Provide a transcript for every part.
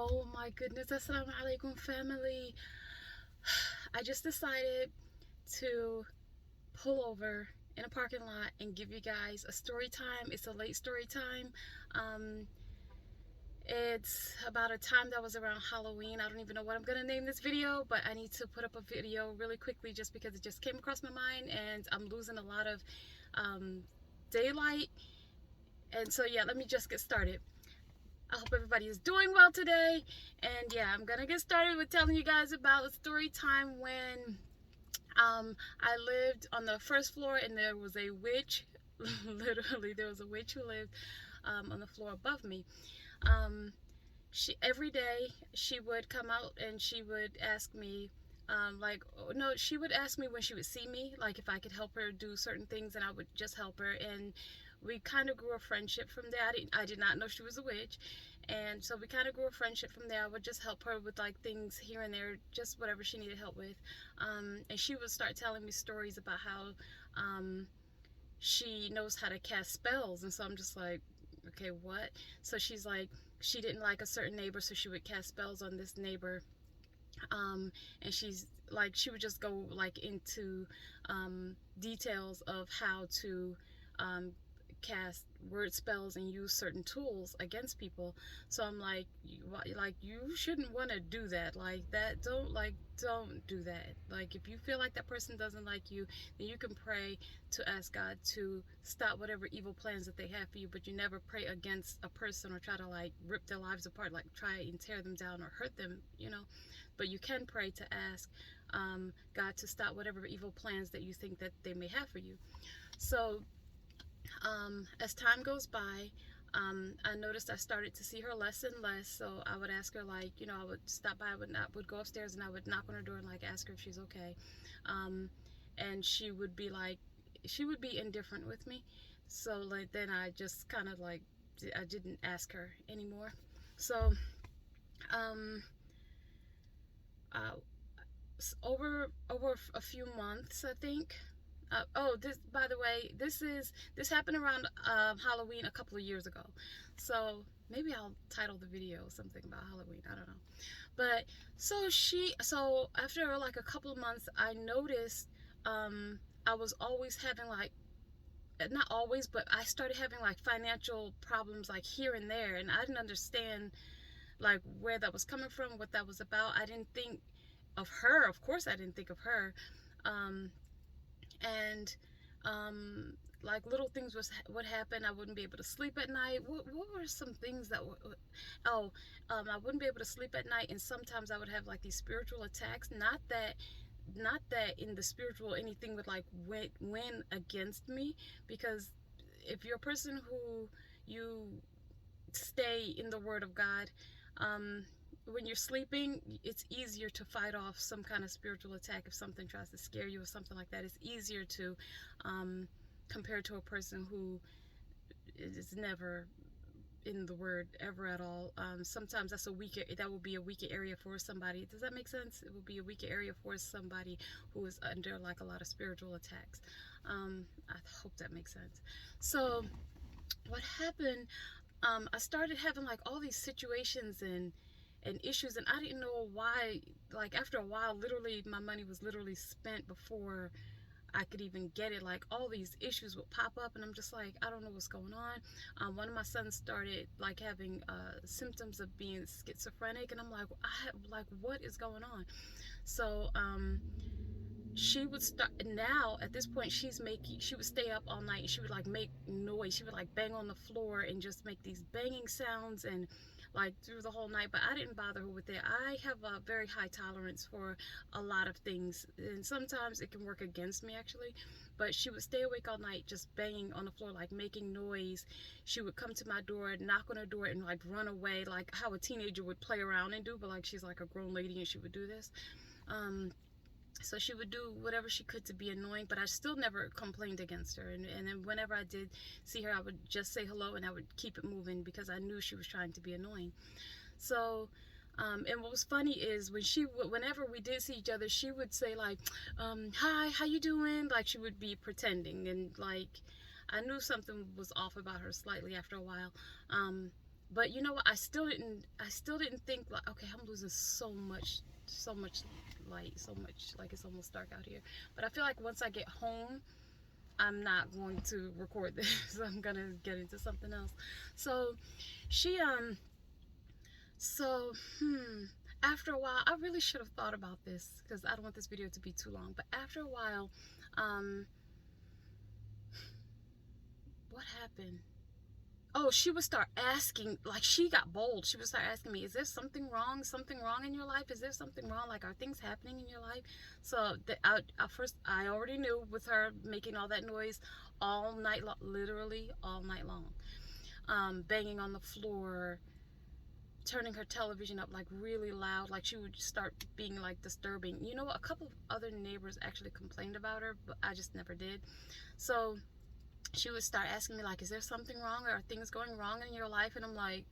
Oh my goodness, assalamu alaikum family. I just decided to pull over in a parking lot and give you guys a story time. It's a late story time. Um, it's about a time that was around Halloween. I don't even know what I'm gonna name this video, but I need to put up a video really quickly just because it just came across my mind and I'm losing a lot of daylight. And so yeah, let me just get started. I hope everybody is doing well today. And yeah, I'm gonna get started with telling you guys about a story time when I lived on the first floor and there was a witch. Literally, there was a witch who lived on the floor above me. She every day she would come out and she would ask me like, no, she would ask me when she would see me, like if I could help her do certain things, and I would just help her. And we kind of grew a friendship from there. I did not know she was a witch, and so we kind of grew a friendship from there. I would just help her with like things here and there, just whatever she needed help with. And she would start telling me stories about how she knows how to cast spells, and so I'm just like, okay, what? So she's like, she didn't like a certain neighbor, so she would cast spells on this neighbor. And she's like, she would just go like into details of how to cast word spells and use certain tools against people. So I'm like, you shouldn't want to do that. Like that, don't do that. Like if you feel like that person doesn't like you, then you can pray to ask God to stop whatever evil plans that they have for you, but you never pray against a person or try to like rip their lives apart, like try and tear them down or hurt them, you know. But you can pray to ask God to stop whatever evil plans that you think that they may have for you. So as time goes by, I noticed I started to see her less and less. So I would ask her, like, you know, I would stop by, would go upstairs and I would knock on her door and like ask her if she's okay. And she would be like, she would be indifferent with me. So like then I just kind of like, I didn't ask her anymore. So um, uh, over a few months, I think. Oh, this, by the way, this happened around Halloween a couple of years ago. So maybe I'll title the video something about Halloween. I don't know. But so after like a couple of months, I noticed I was always having like, not always, but I started having like financial problems like here and there, and I didn't understand like where that was coming from, what that was about. I didn't think of her. Of course, I didn't think of her. Um, and like little things would happen. I wouldn't be able to sleep at night. What were some things that I wouldn't be able to sleep at night, and sometimes I would have like these spiritual attacks. Not that in the spiritual anything would like win against me, because if you're a person who you stay in the Word of God, when you're sleeping, it's easier to fight off some kind of spiritual attack. If something tries to scare you or something like that, it's easier to, compared to a person who is never in the Word ever at all. Sometimes that will be a weaker area for somebody. Does that make sense? It will be a weaker area for somebody who is under like a lot of spiritual attacks. I hope that makes sense. So what happened, I started having like all these situations and issues, and I didn't know why. Like after a while, literally my money was literally spent before I could even get it. Like all these issues would pop up, and I'm just like, I don't know what's going on. One of my sons started like having symptoms of being schizophrenic, and I'm like, what is going on? So she would start, now at this point she would stay up all night and she would like make noise. She would like bang on the floor and just make these banging sounds and like through the whole night. But I didn't bother her with it. I have a very high tolerance for a lot of things, and sometimes it can work against me actually. But she would stay awake all night just banging on the floor, like making noise. She would come to my door, knock on her door, and like run away, like how a teenager would play around and do, but like she's like a grown lady and she would do this. So she would do whatever she could to be annoying, but I still never complained against her. And then whenever I did see her, I would just say hello and I would keep it moving because I knew she was trying to be annoying. So, and what was funny is whenever we did see each other, she would say like, hi, how you doing? Like she would be pretending, and like I knew something was off about her slightly after a while. But you know what? I still didn't think like, okay, I'm losing so much light, so much, like it's almost dark out here. But I feel like once I get home, I'm not going to record this. I'm gonna get into something else. So she so after a while, I really should have thought about this because I don't want this video to be too long. But after a while, um, what happened? Oh, she would start asking, like she got bold. She would start asking me, is there something wrong? Something wrong in your life? Is there something wrong? Like, are things happening in your life? So I already knew with her making all that noise all night long, literally all night long. Banging on the floor, turning her television up like really loud, like she would start being like disturbing. You know, a couple of other neighbors actually complained about her, but I just never did. So she would start asking me like, is there something wrong, or are things going wrong in your life? And I'm like,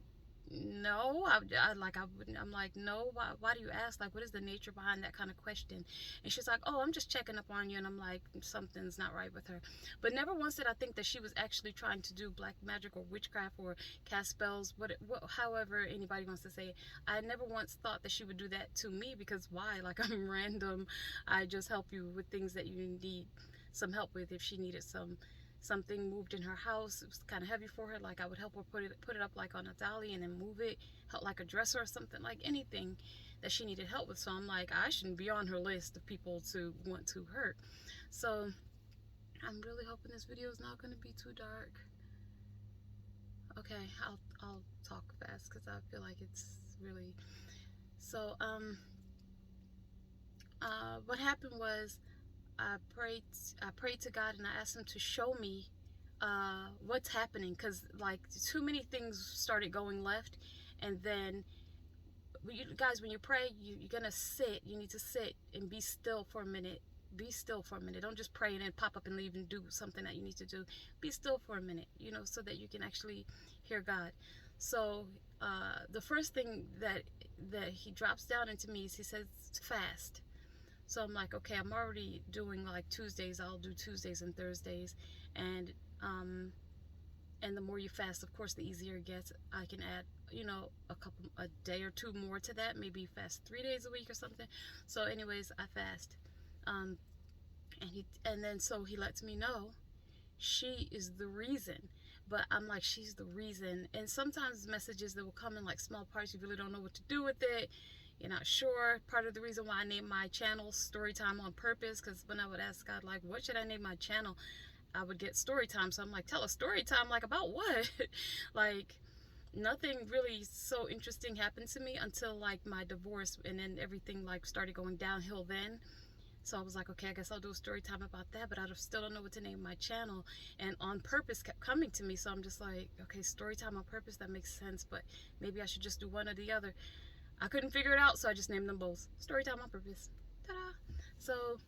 no. I'm like, no. Why do you ask? Like, what is the nature behind that kind of question? And she's like, oh, I'm just checking up on you. And I'm like, something's not right with her. But never once did I think that she was actually trying to do black magic or witchcraft or cast spells, however anybody wants to say it. I never once thought that she would do that to me, because why? Like, I'm random. I just help you with things that you need some help with. If she needed something moved in her house, it was kind of heavy for her, like I would help her put it up like on a dolly and then move it, help like a dresser or something, like anything that she needed help with. So I'm like, I shouldn't be on her list of people to want to hurt. So I'm really hoping this video is not going to be too dark. Okay, I'll talk fast because I feel like it's really so. What happened was, I prayed to God and I asked him to show me what's happening, because like too many things started going left. And then you guys, when you pray, you're gonna sit. You need to sit and be still for a minute. Be still for a minute. Don't just pray and then pop up and leave and do something that you need to do. Be still for a minute, you know, so that you can actually hear God. So the first thing that he drops down into me is he says fast. So I'm like, okay, I'm already doing like Tuesdays. I'll do Tuesdays and Thursdays, and the more you fast, of course, the easier it gets. I can add, you know, a day or two more to that. Maybe fast 3 days a week or something. So, anyways, I fast, and then so he lets me know she is the reason. But I'm like, she's the reason. And sometimes messages that will come in like small parts, you really don't know what to do with it. You're not sure. Part of the reason why I named my channel Storytime on purpose, because when I would ask God, like, what should I name my channel, I would get Storytime. So I'm like, tell a story time, like about what? Like, nothing really so interesting happened to me until like my divorce, and then everything like started going downhill then. So I was like, okay, I guess I'll do a story time about that, but I still don't know what to name my channel. And On Purpose kept coming to me, so I'm just like, okay, story time on purpose, that makes sense, but maybe I should just do one or the other. I couldn't figure it out, so I just named them both. Storytime on purpose. Ta-da! So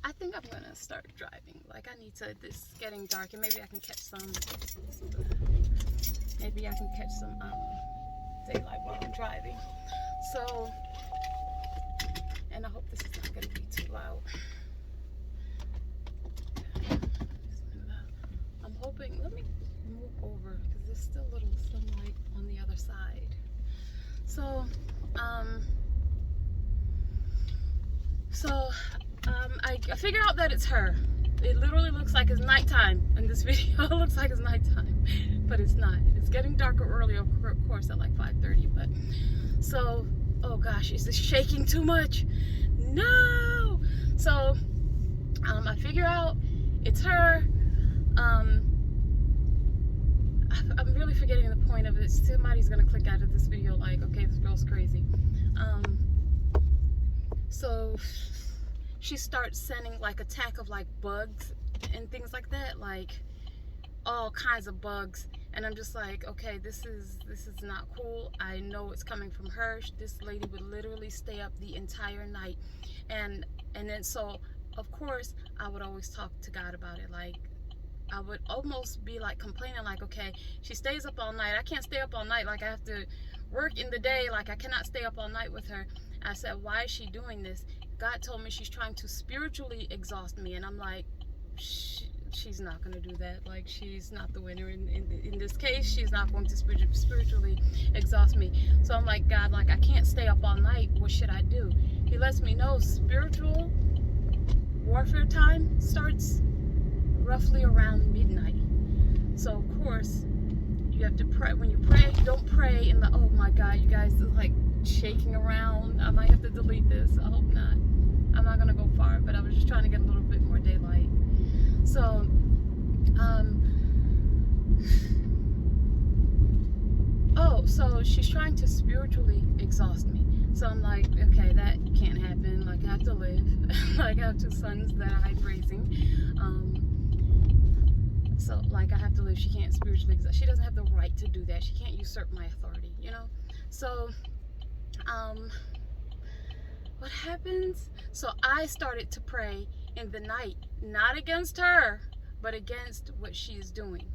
I think I'm gonna start driving. Like, I need to. It's getting dark, and maybe I can catch some. Maybe I can catch some daylight while I'm driving. So, and I hope this is not gonna be too loud. I'm hoping. Let me move over because there's still a little sunlight on the other side. So, I figure out that it's her. It literally looks like it's nighttime in this video. It looks like it's nighttime, but it's not. It's getting darker early, of course, at like 5:30. But so, oh gosh, is this shaking too much? No. So, I figure out it's her. I'm really forgetting the point of it. Somebody's gonna click out of this video like, okay, this girl's crazy. So she starts sending like attack of like bugs and things like that, like all kinds of bugs. And I'm just like, okay, this is not cool. I know it's coming from her. This lady would literally stay up the entire night. And then so of course I would always talk to God about it. Like, I would almost be like complaining, like, okay, she stays up all night. I can't stay up all night. Like, I have to work in the day. Like, I cannot stay up all night with her. I said, why is she doing this? God told me she's trying to spiritually exhaust me. And I'm like, she's not going to do that. Like, she's not the winner in this case. She's not going to spiritually exhaust me. So I'm like, God, like, I can't stay up all night. What should I do? He lets me know spiritual warfare time starts roughly around midnight. So of course you have to pray. When you pray, don't pray in the, oh my God, you guys are like shaking around. I might have to delete this. I hope not. I'm not gonna go far, but I was just trying to get a little bit more daylight. So so she's trying to spiritually exhaust me. So I'm like, okay, that can't happen. Like, I have to live. Like, I have 2 sons that are high praising. So like, I have to live. She can't spiritually exhaust. She doesn't have the right to do that. She can't usurp my authority, you know? So what happens? So I started to pray in the night, not against her, but against what she is doing.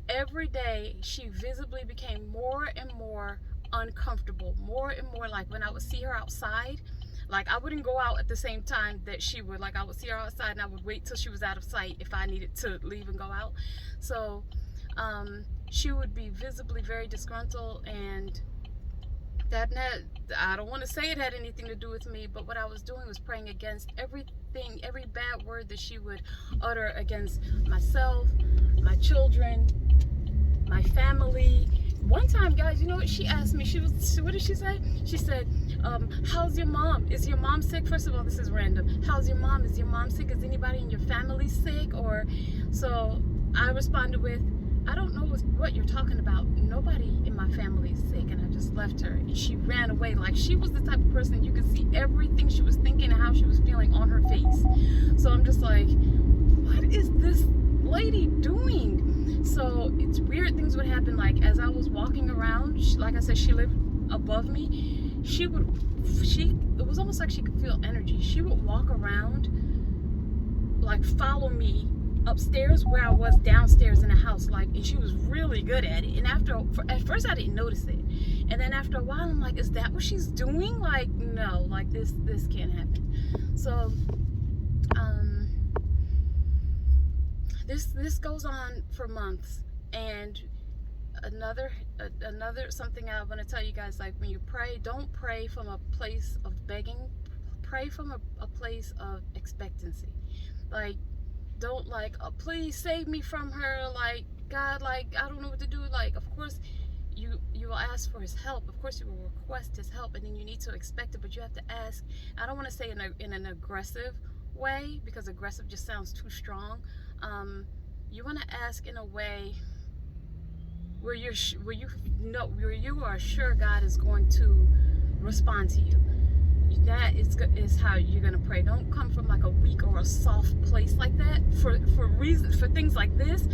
Every day, she visibly became more and more uncomfortable, more and more. Like, when I would see her outside, like, I wouldn't go out at the same time that she would. Like, I would see her outside and I would wait till she was out of sight if I needed to leave and go out. So she would be visibly very disgruntled, and I don't want to say it had anything to do with me, but what I was doing was praying against everything, every bad word that she would utter against myself, my children, my family. One time, guys, you know what she asked me? What did she say? She said, how's your mom? Is your mom sick? First of all, this is random. How's your mom? Is your mom sick? Is anybody in your family sick? Or, so I responded with, I don't know what you're talking about. Nobody in my family is sick. And I just left her, and she ran away. Like, she was the type of person you could see everything she was thinking and how she was feeling on her face. So I'm just like, what is this lady doing? So it's weird things would happen. Like, as I was walking around, like I said, she lived above me. It was almost like she could feel energy. She would walk around, like, follow me upstairs where I was downstairs in the house, like, and she was really good at it. And at first I didn't notice it, and then after a while I'm like, is that what she's doing? Like, no, like, this can't happen. So this goes on for months. And another something I want to tell you guys, like, when you pray, don't pray from a place of begging. Pray from a place of expectancy. Like, don't like, oh, please save me from her. Like, God, like, I don't know what to do. Like, of course you will ask for his help. Of course you will request his help, and then you need to expect it, but you have to ask. I don't want to say in an aggressive way, because aggressive just sounds too strong. You want to ask in a way where you are sure God is going to respond to you. That is how you're gonna pray. Don't come from like a weak or a soft place like that. For things like this,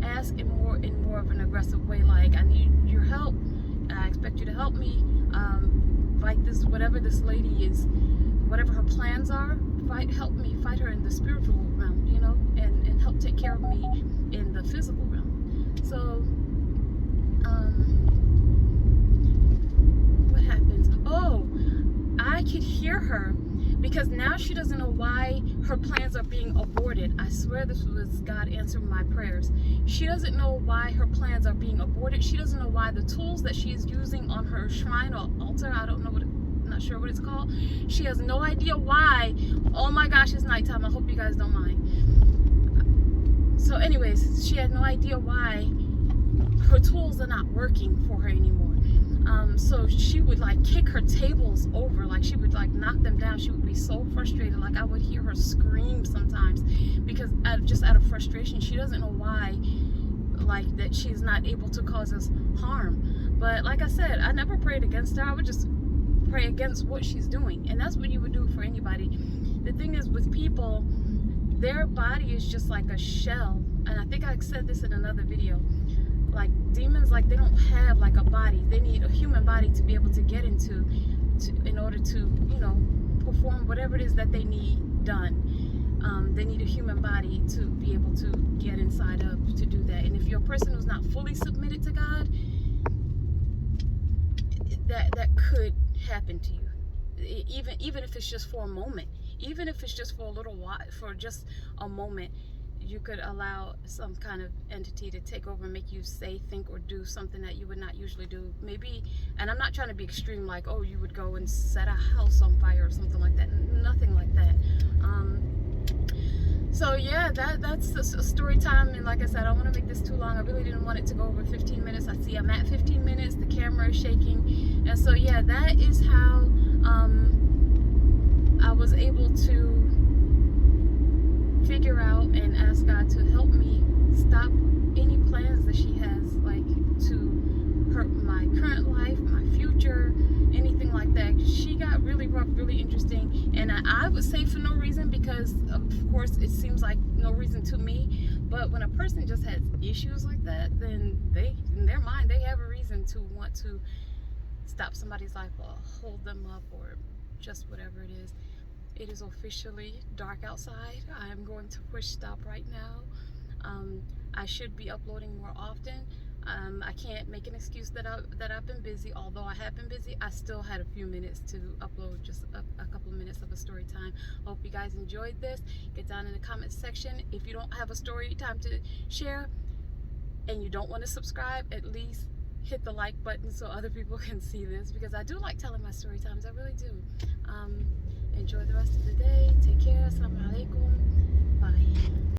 ask in more of an aggressive way. Like, I need your help. I expect you to help me. Fight this, whatever this lady is, whatever her plans are. Help me fight her in the spiritual realm, you know, and help take care of me in the physical realm. So, what happens? Oh, I could hear her, because now she doesn't know why her plans are being aborted. I swear this was God answering my prayers. She doesn't know why her plans are being aborted. She doesn't know why the tools that she is using on her shrine or altar, I don't know I'm not sure what it's called. She has no idea why. Oh my gosh, it's nighttime. I hope you guys don't mind. So anyways, she had no idea why her tools are not working for her anymore. So she would like kick her tables over, like she would like knock them down. She would be so frustrated. Like, I would hear her scream sometimes, because out of frustration. She doesn't know why, like, that she's not able to cause us harm. But like I said, I never prayed against her. I would just pray against what she's doing, and that's what you would do for anybody. The thing is, with people, their body is just like a shell, and I think I said this in another video. Like, demons, like, they don't have like a body. They need a human body to be able to get into, in order to, you know, perform whatever it is that they need done. They need a human body to be able to get inside of to do that. And if you're a person who's not fully submitted to God, that could happen to you. Even if it's just for a moment. even if it's just for a little while, for just a moment, you could allow some kind of entity to take over and make you say, think, or do something that you would not usually do. Maybe, and I'm not trying to be extreme, like, oh, you would go and set a house on fire or something like that. Nothing like that. So yeah, that's a story time, and like I said, I don't want to make this too long. I really didn't want it to go over 15 minutes. I see I'm at 15 minutes. The camera is shaking, and so yeah, that is how I was able to figure out and ask God to help me stop any plans that she has, like to hurt my current life, my future, anything like that. She got really rough, really interesting, and I would say for no reason, because of course it seems like no reason to me, but when a person just has issues like that, then they, in their mind, they have a reason to want to stop somebody's life or hold them up or just whatever it is. It is officially dark outside. I am going to push stop right now. I should be uploading more often. I can't make an excuse that I've been busy. Although I have been busy, I still had a few minutes to upload, just a couple of minutes of a story time. Hope you guys enjoyed this. Get down in the comments section. If you don't have a story time to share and you don't want to subscribe, at least hit the like button so other people can see this, because I do like telling my story times. I really do. Enjoy the rest of the day. Take care. Assalamu alaikum. Bye.